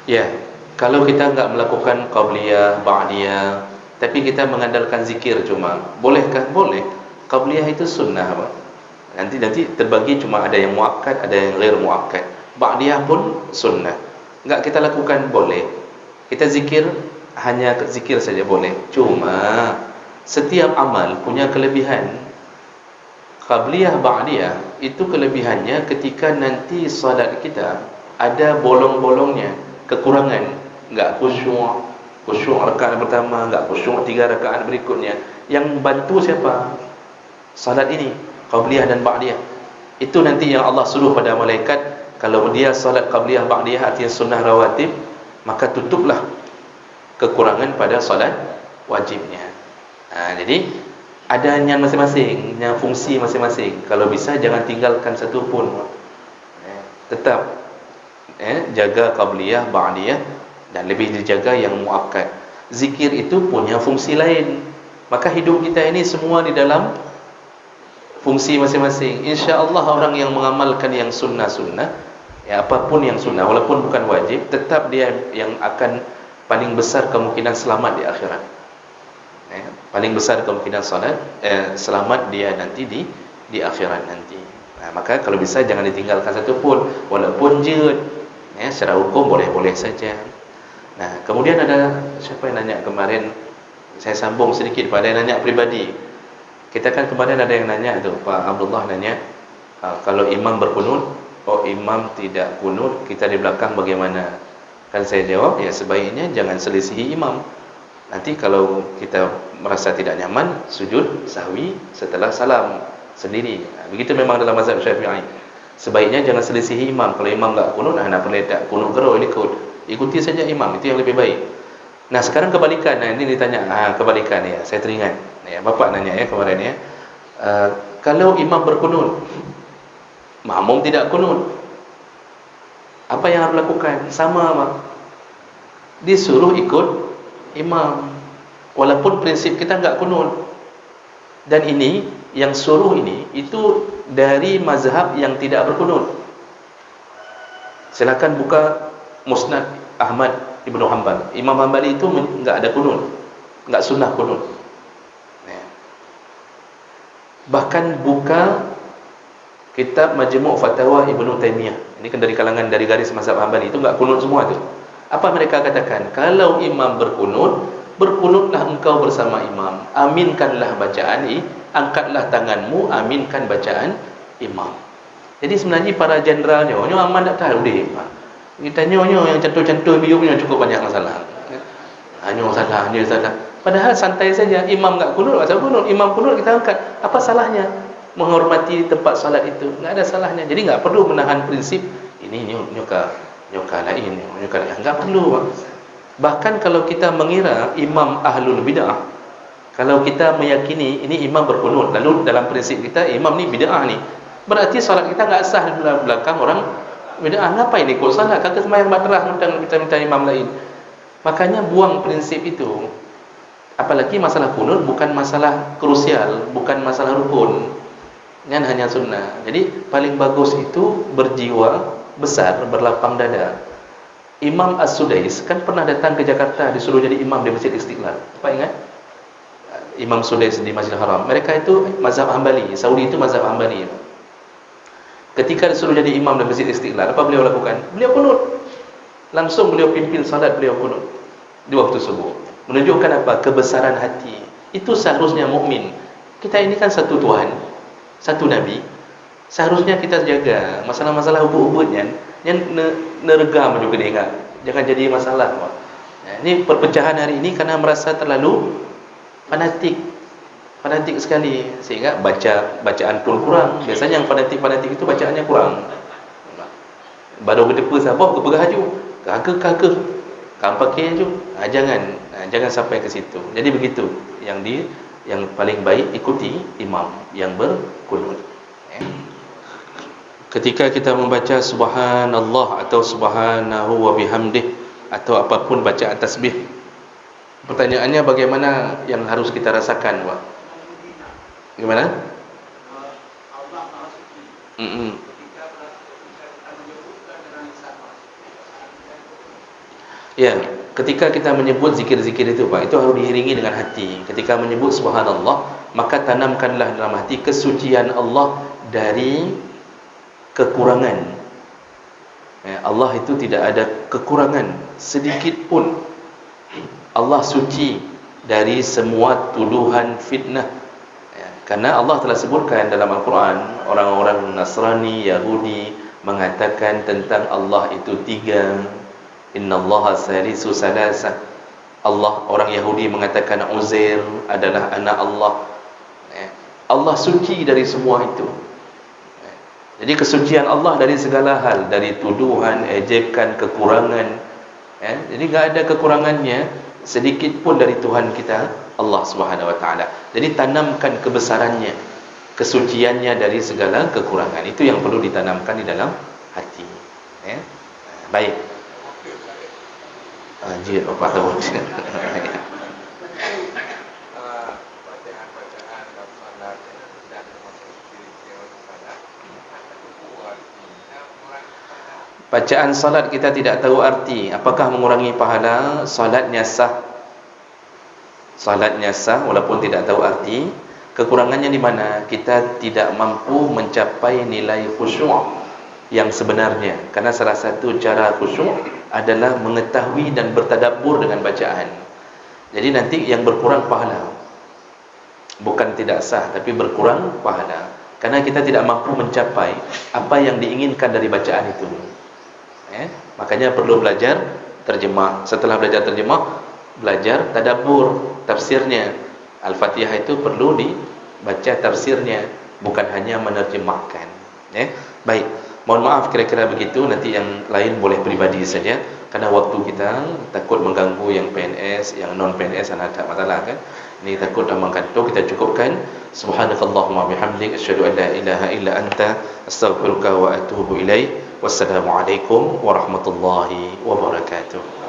Ya, kalau kita enggak melakukan qabliyah, ba'diyah, tapi kita mengandalkan zikir cuma, bolehkah? Boleh. Qabliyah itu sunnah, apa? Nanti terbagi cuma ada yang muakkad, ada yang ghair muakkad. Ba'diyah pun sunnah. Enggak kita lakukan boleh. Kita zikir hanya zikir saja boleh. Cuma setiap amal punya kelebihan. Qabliyah, ba'diyah itu kelebihannya ketika nanti solat kita ada bolong-bolongnya, kekurangan, enggak khusyuk, khusyuk rakaat pertama, enggak khusyuk 3 rakaat berikutnya. Yang bantu siapa? Salat ini, qabliyah dan ba'diyah. Itu nanti yang Allah suruh pada malaikat, kalau dia salat qabliyah ba'diyah artinya sunnah rawatib, maka tutuplah kekurangan pada salat wajibnya. Jadi adanya masing-masing, yang fungsi masing-masing. Kalau bisa jangan tinggalkan satu pun. Tetap jaga qabliyah, ba'diyah, dan lebih dijaga yang muakkad. Zikir itu punya fungsi lain. Maka hidup kita ini semua di dalam fungsi masing-masing. Insya-Allah orang yang mengamalkan yang sunnah-sunnah, ya apapun yang sunnah walaupun bukan wajib, tetap dia yang akan paling besar kemungkinan selamat di akhirat. Paling besar kemungkinan selamat dia nanti di akhirat nanti. Maka kalau bisa jangan ditinggalkan satu pun, walaupun jut. Secara hukum boleh-boleh saja. Nah, kemudian ada siapa yang nanya kemarin, saya sambung sedikit pada yang nanya pribadi. Kita kan kemarin ada yang nanya tu, Pak Abdullah nanya, kalau imam berkunut, imam tidak kunut, kita di belakang bagaimana? Kan saya jawab, ya sebaiknya jangan selisihi imam. Nanti kalau kita merasa tidak nyaman, sujud sahwi setelah salam sendiri. Begitu memang dalam mazhab Syafi'i. Sebaiknya jangan selisihi imam. Kalau imam enggak kunut, nak boleh tak kunut gerau ikut. Ikuti saja imam, itu yang lebih baik. Nah, sekarang kebalikan. Ini ditanya, kebalikan ya. Saya teringat. Ya, bapak nanya ya kemarin ya. Kalau imam berkunut, makmum tidak kunut, apa yang harus lakukan? Sama, Mak. Disuruh ikut imam, walaupun prinsip kita enggak kunut. Dan ini yang suruh ini itu dari mazhab yang tidak berkunut. Silakan buka Musnad Ahmad Ibnu Hanbal. Imam Hanbali itu enggak ada kunut, enggak sunnah kunut. Bahkan buka kitab Majmu' Fatawa Ibnu Taimiyah. Ini kan dari kalangan dari garis mazhab Hanbali, itu enggak kunut semua tu. Apa mereka katakan? Kalau imam berkunut, berkunutlah engkau bersama imam, aminkanlah bacaan angkatlah tanganmu, aminkan bacaan imam. Jadi sebenarnya para jenderal nyo aman tak tahu deh. Kita nyo yang cantul-cantul biunya cukup banyak masalah. Nyo salah. Padahal santai saja, imam enggak kunut, asal kunut, imam kunut kita angkat. Apa salahnya? Menghormati tempat salat itu, enggak ada salahnya. Jadi enggak perlu menahan prinsip ini nyoka lain, enggak perlu. Bahkan kalau kita mengira imam ahlul bid'ah, kalau kita meyakini ini imam berkunut, lalu dalam prinsip kita imam ni bid'ah ni, berarti salat kita enggak sah di belakang orang bid'ah. Ngapain ikut salat? Kata sembahyang badrah mentang kita minta imam lain. Makanya buang prinsip itu. Apalagi masalah kunut bukan masalah krusial, bukan masalah rukun, kan hanya sunnah. Jadi paling bagus itu berjiwa besar, berlapang dada. Imam As-Sudais kan pernah datang ke Jakarta, disuruh jadi imam di Masjid Istiqlal. Apa ingat? Imam Sudais di Masjidil Haram. Mereka itu mazhab Hambali, Saudi itu mazhab Hambali. Ketika disuruh jadi imam di Masjid Istiqlal, apa beliau lakukan? Beliau kunut. Langsung beliau pimpin salat, beliau kunut di waktu subuh. Menunjukkan apa? Kebesaran hati. Itu seharusnya mukmin. Kita ini kan satu Tuhan, satu Nabi. Seharusnya kita jaga masalah-masalah ubud-ubudnya, yang neregam juga dia. Jangan jadi masalah. Ini perpecahan hari ini karena merasa terlalu fanatik sekali, sehingga bacaan pun kurang. Biasanya yang fanatik itu bacaannya kurang. Baru berdepa sabah ke berhaju, kagak kan pakai je. Jangan sampai ke situ. Jadi begitu yang paling baik ikuti imam yang berkunut. Ketika kita membaca subhanallah atau subhanahu wa bihamdih atau apapun bacaan tasbih, pertanyaannya bagaimana yang harus kita rasakan, Pak? Gimana? Ya, ketika kita menyebut zikir-zikir itu Pak, itu harus diiringi dengan hati. Ketika menyebut subhanallah, maka tanamkanlah dalam hati kesucian Allah dari kekurangan. Allah itu tidak ada kekurangan sedikit pun. Allah suci dari semua tuduhan fitnah. Karena Allah telah sebutkan dalam Al-Quran, orang-orang Nasrani, Yahudi mengatakan tentang Allah itu tiga. Innallaha salisu salasa. Allah, orang Yahudi mengatakan Uzair adalah anak Allah. Allah suci dari semua itu. Jadi kesucian Allah dari segala hal, dari tuduhan, ejekan, kekurangan. Jadi tidak ada kekurangannya sedikit pun dari Tuhan kita, Allah Subhanahu Wa Taala. Jadi tanamkan kebesarannya, kesuciannya dari segala kekurangan. Itu yang perlu ditanamkan di dalam hati. Baik. Anjir, apa tahu? Bacaan salat kita tidak tahu arti, apakah mengurangi pahala? Salatnya sah. Salatnya sah walaupun tidak tahu arti. Kekurangannya di mana? Kita tidak mampu mencapai nilai khusyuk yang sebenarnya. Karena salah satu cara khusyuk adalah mengetahui dan bertadabbur dengan bacaan. Jadi nanti yang berkurang pahala. Bukan tidak sah, tapi berkurang pahala. Karena kita tidak mampu mencapai apa yang diinginkan dari bacaan itu. Makanya perlu belajar terjemah. Setelah belajar terjemah, belajar tadabbur, tafsirnya. Al-Fatihah itu perlu dibaca tafsirnya, bukan hanya menerjemahkan. Baik, mohon maaf kira-kira begitu. Nanti yang lain boleh pribadi saja, karena waktu kita takut mengganggu yang PNS, yang non PNS ada masalah kan. Ini takut dalam kantor. Kita cukupkan. Subhanakallahumma bihamdik, asyhadu an la ilaha illa anta, astaghfiruka wa atubu ilaik. Wassalamualaikum warahmatullahi wabarakatuh.